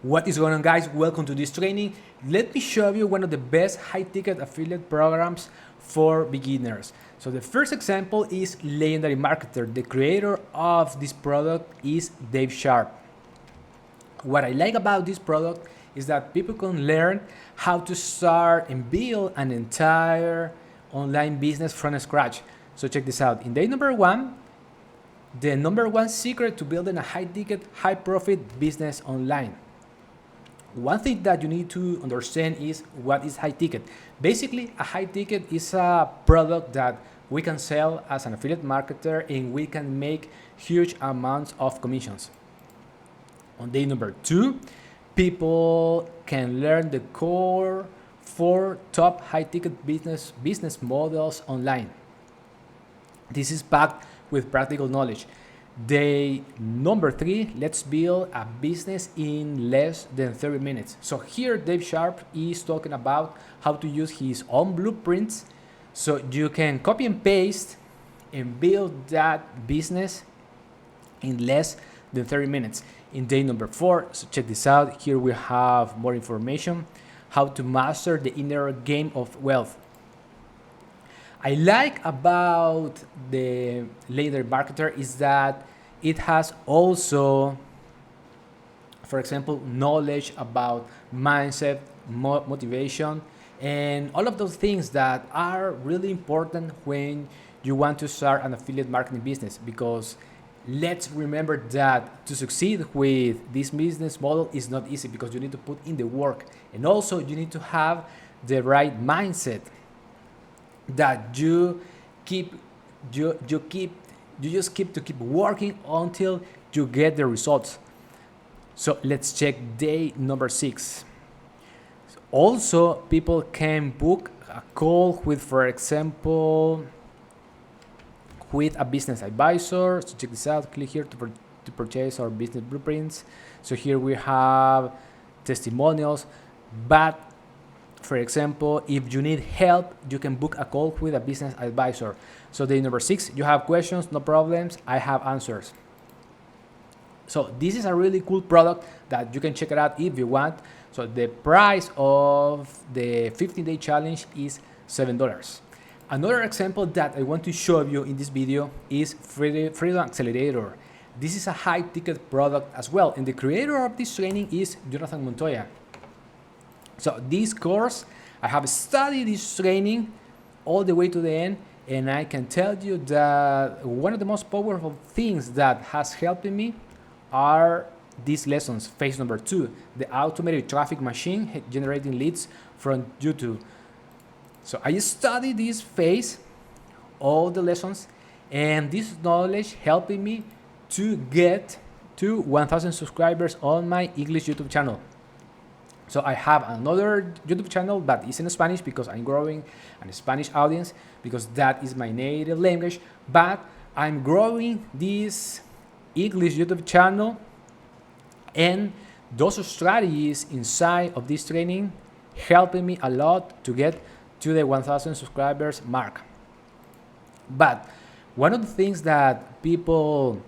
What is going on, guys? Welcome to this training. Let me show you one of the best high-ticket affiliate programs for beginners. So the first example is Legendary Marketer. The creator of this product is Dave Sharp. What I like about this product is that people can learn how to start and build an entire online business from scratch. So check this out. In day number one, the number one secret to building a high-ticket, high-profit business online. One thing that you need to understand is what is high ticket. Basically, a high ticket is a product that we can sell as an affiliate marketer and we can make huge amounts of commissions. On day number two, people can learn the core 4 top high ticket business models online. This is packed with practical knowledge. Day number 3, let's build a business in less than 30 minutes. So here Dave Sharp is talking about how to use his own blueprints so you can copy and paste and build that business in less than 30 minutes. In day number 4, so check this out. Here we have more information, how to master the inner game of wealth. I like about the Legendary Marketer is that it has also, for example, knowledge about mindset, motivation, and all of those things that are really important when you want to start an affiliate marketing business. Because let's remember that to succeed with this business model is not easy because you need to put in the work, and also you need to have the right mindset that you just keep working until you get the results. So let's check day number 6. Also, people can book a call with, for example, with a business advisor. So check this out. Click here to purchase our business blueprints. So here we have testimonials, but for example, if you need help, you can book a call with a business advisor. So day number 6, you have questions, no problems, I have answers. So this is a really cool product that you can check it out if you want. So the price of the 15-day challenge is $7. Another example that I want to show you in this video is Freedom Accelerator. This is a high ticket product as well, and the creator of this training is Montoya. So this course, I have studied this training all the way to the end, and I can tell you that one of the most powerful things that has helped me are these lessons. Phase number 2, the automated traffic machine generating leads from YouTube. So I studied this phase, all the lessons, and this knowledge helping me to get to 1,000 subscribers on my English YouTube channel. So I have another YouTube channel that is in Spanish because I'm growing a Spanish audience because that is my native language. But I'm growing this English YouTube channel, and those strategies inside of this training helping me a lot to get to the 1,000 subscribers mark. But one of the things that people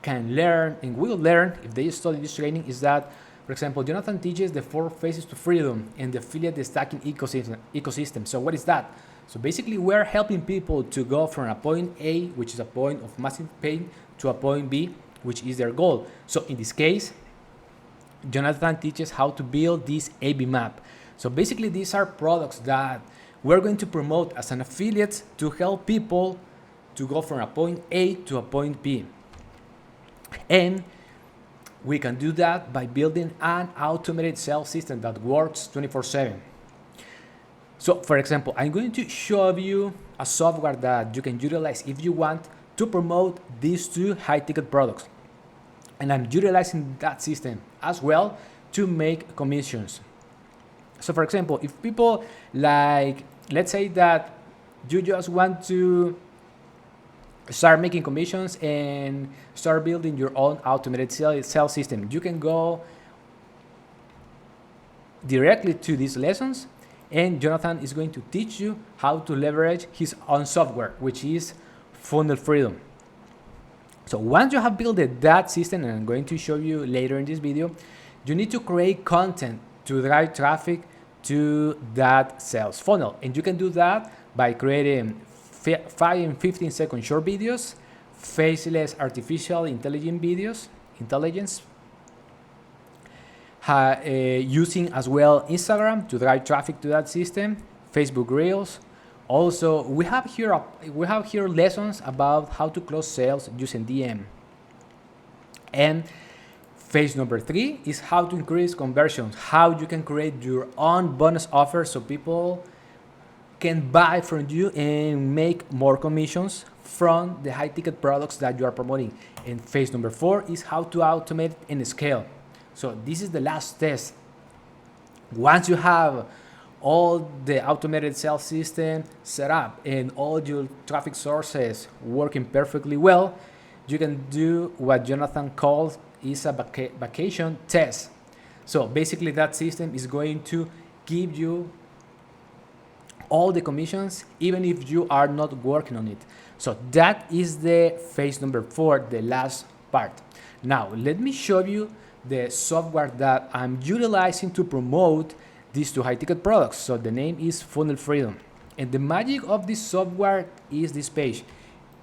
can learn and will learn if they study this training is that, for example, Jonathan teaches the 4 phases to freedom and the affiliate stacking ecosystem. So what is that? So basically, we're helping people to go from a point A, which is a point of massive pain, to a point B, which is their goal. So in this case, Jonathan teaches how to build this A/B map. So basically, these are products that we're going to promote as an affiliate to help people to go from a point A to a point B. And we can do that by building an automated sales system that works 24/7. So for example, I'm going to show you a software that you can utilize if you want to promote these 2 high-ticket products. And I'm utilizing that system as well to make commissions. So for example, if people like, let's say that you just want to start making commissions and start building your own automated sales system, you can go directly to these lessons, and Jonathan is going to teach you how to leverage his own software, which is Funnel Freedom. So once you have built that system, and I'm going to show you later in this video, You need to create content to drive traffic to that sales funnel. And you can do that by creating 5 and 15-second short videos, faceless artificial intelligence, using as well Instagram to drive traffic to that system, Facebook Reels. Also, we have here lessons about how to close sales using DM. And phase number 3 is how to increase conversions, how you can create your own bonus offer so people can buy from you and make more commissions from the high ticket products that you are promoting. And phase number 4 is how to automate and scale. So this is the last test. Once you have all the automated sales system set up and all your traffic sources working perfectly well, you can do what Jonathan calls is a vacation test. So basically that system is going to give you all the commissions even if you are not working on it. So that is the phase number 4, the last part. Now let me show you the software that I'm utilizing to promote these 2 high ticket products. So the name is Funnel Freedom, and the magic of this software is this page.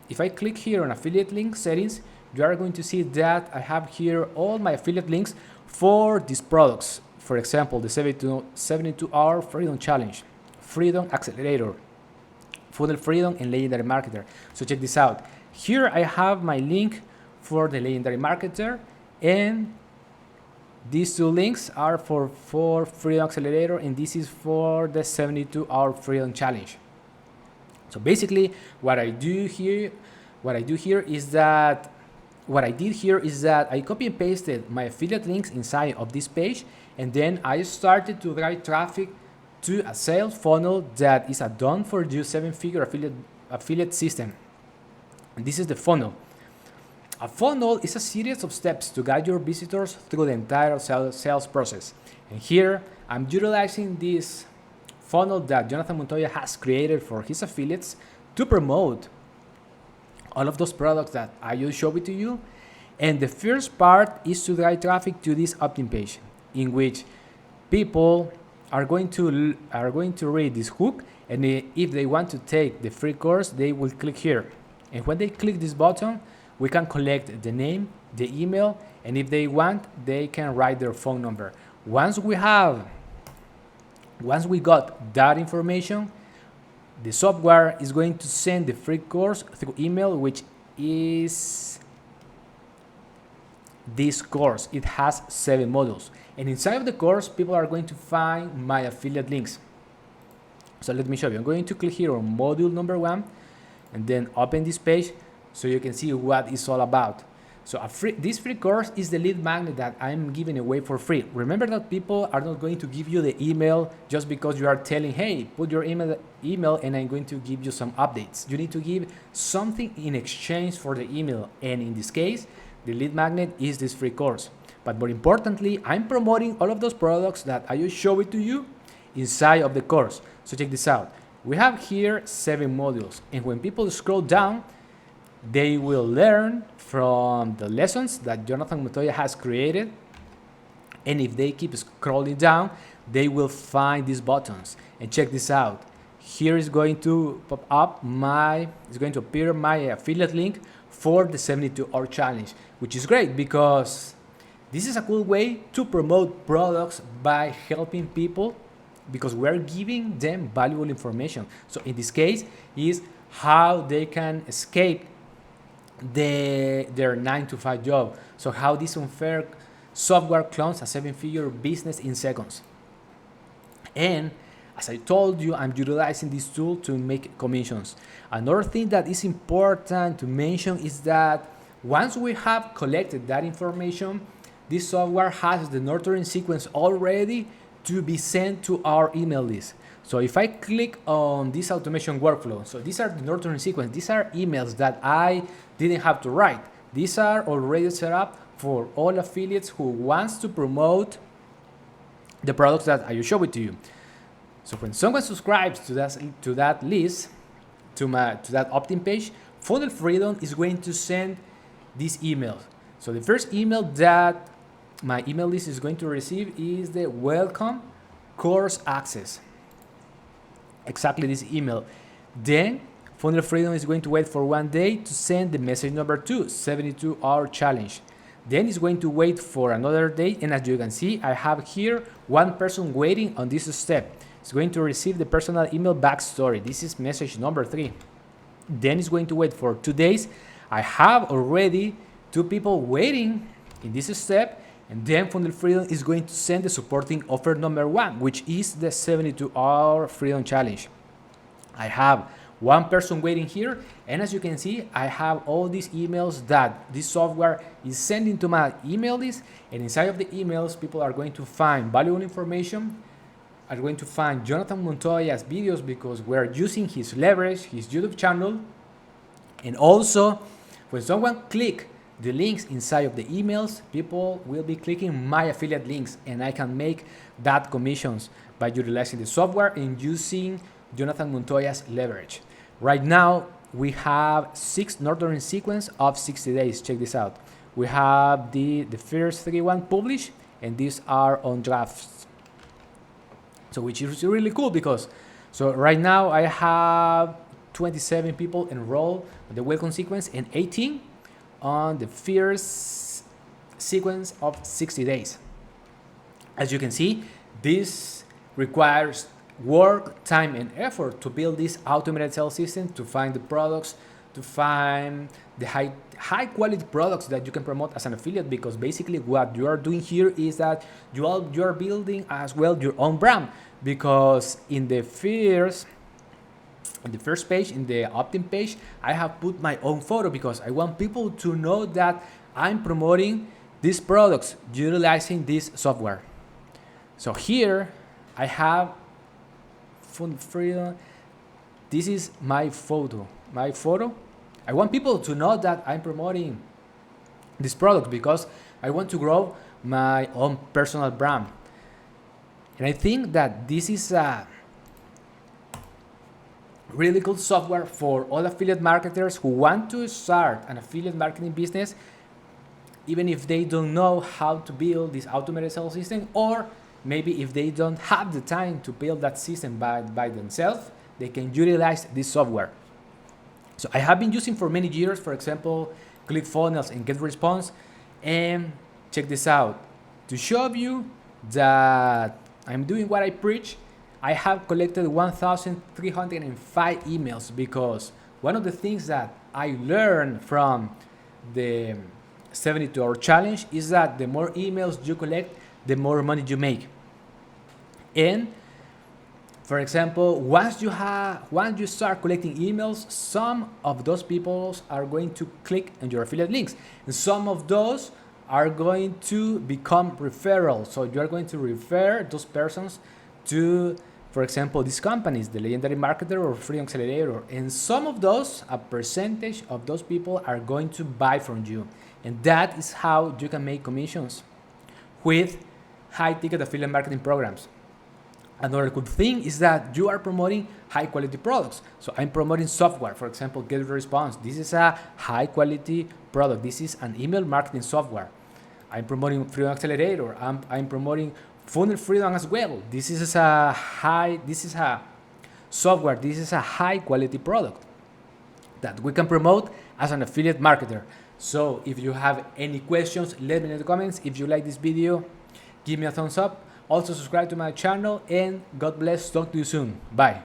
If I click here on affiliate link settings, you are going to see that I have here all my affiliate links for these products. For example, the 72-hour Freedom Challenge, Freedom Accelerator, Funnel Freedom, and Legendary Marketer. So check this out. Here I have my link for the Legendary Marketer, and these 2 links are for Freedom Accelerator, and this is for the 72-hour Freedom Challenge. So basically, what I did here is that I copy and pasted my affiliate links inside of this page, and then I started to drive traffic to a sales funnel that is a done for you 7-figure affiliate system. And this is the funnel. A funnel is a series of steps to guide your visitors through the entire sales process. And here I'm utilizing this funnel that Jonathan Montoya has created for his affiliates to promote all of those products that I just showed it to you. And the first part is to drive traffic to this opt-in page, in which people are going to read this hook, and if they want to take the free course, they will click here. And when they click this button, we can collect the name, the email, and if they want, they can write their phone number. Once we got that information, the software is going to send the free course through email, which is this course. It has 7 modules, and inside of the course, people are going to find my affiliate links. So let me show you. I'm going to click here on module number 1, and then open this page so you can see what it's all about. So this free course is the lead magnet that I'm giving away for free. Remember that people are not going to give you the email just because you are telling, hey, put your email and I'm going to give you some updates. You need to give something in exchange for the email. And in this case, the lead magnet is this free course. But more importantly, I'm promoting all of those products that I just showed it to you inside of the course. So check this out. We have here 7 modules. And when people scroll down, they will learn from the lessons that Jonathan Montoya has created. And if they keep scrolling down, they will find these buttons. And check this out. Here is going to pop up it's going to appear my affiliate link for the 72-hour challenge, which is great because this is a cool way to promote products by helping people, because we're giving them valuable information. So in this case is how they can escape their 9-to-5 job. So how this unfair software clones a 7-figure business in seconds. And as I told you, I'm utilizing this tool to make commissions. Another thing that is important to mention is that once we have collected that information, this software has the nurturing sequence already to be sent to our email list. So if I click on this automation workflow, so these are the nurturing sequence. These are emails that I didn't have to write. These are already set up for all affiliates who wants to promote the products that I will show it to you. So when someone subscribes to that list, to that opt-in page, Funnel Freedom is going to send these emails. So the first email that my email list is going to receive is the welcome course access. Exactly this email. Then Funnel Freedom is going to wait for 1 day to send the message number 2, 72-hour challenge. Then it's going to wait for another day, and as you can see, I have here one person waiting on this step. It's going to receive the personal email backstory. This is message number 3. Then it's going to wait for 2 days. I have already 2 people waiting in this step, and then Funnel Freedom is going to send the supporting offer number 1, which is the 72-hour freedom challenge. I have 1 person waiting here, and as you can see, I have all these emails that this software is sending to my email list, and inside of the emails, people are going to find valuable information, are going to find Jonathan Montoya's videos because we're using his leverage, his YouTube channel, and also when someone click the links inside of the emails, people will be clicking my affiliate links, and I can make that commissions by utilizing the software and using Jonathan Montoya's leverage. Right now, we have 6 Ning Sequence of 60 days. Check this out. We have the first 31 published, and these are on drafts. So which is really cool because, so right now I have 27 people enrolled on the welcome sequence and 18 on the first sequence of 60 days. As you can see, this requires work, time, and effort to build this automated sales system, to find the products, to find the high quality products that you can promote as an affiliate, because basically what you are doing here is that you are building as well your own brand, because in the first page, in the opt-in page, I have put my own photo because I want people to know that I'm promoting these products utilizing this software. So here I have Funnel Freedom. This is my photo. I want people to know that I'm promoting this product because I want to grow my own personal brand. And I think that this is a really cool software for all affiliate marketers who want to start an affiliate marketing business, even if they don't know how to build this automated sales system, or maybe if they don't have the time to build that system by themselves, they can utilize this software. So I have been using for many years, for example, ClickFunnels and GetResponse. And check this out. To show you that I'm doing what I preach, I have collected 1,305 emails, because one of the things that I learned from the 72-hour challenge is that the more emails you collect, the more money you make. And for example, once you start collecting emails, some of those people are going to click on your affiliate links, and some of those are going to become referrals. So you are going to refer those persons to, for example, these companies, the Legendary Marketer or Freedom Accelerator, and some of those, a percentage of those people are going to buy from you, and that is how you can make commissions with high-ticket affiliate marketing programs. Another good thing is that you are promoting high-quality products. So I'm promoting software, for example, GetResponse. This is a high-quality product. This is an email marketing software. I'm promoting Freedom Accelerator. I'm promoting Funnel Freedom as well. This is a software. This is a high-quality product that we can promote as an affiliate marketer. So if you have any questions, let me know in the comments. If you like this video, give me a thumbs up. Also subscribe to my channel, and God bless. Talk to you soon. Bye.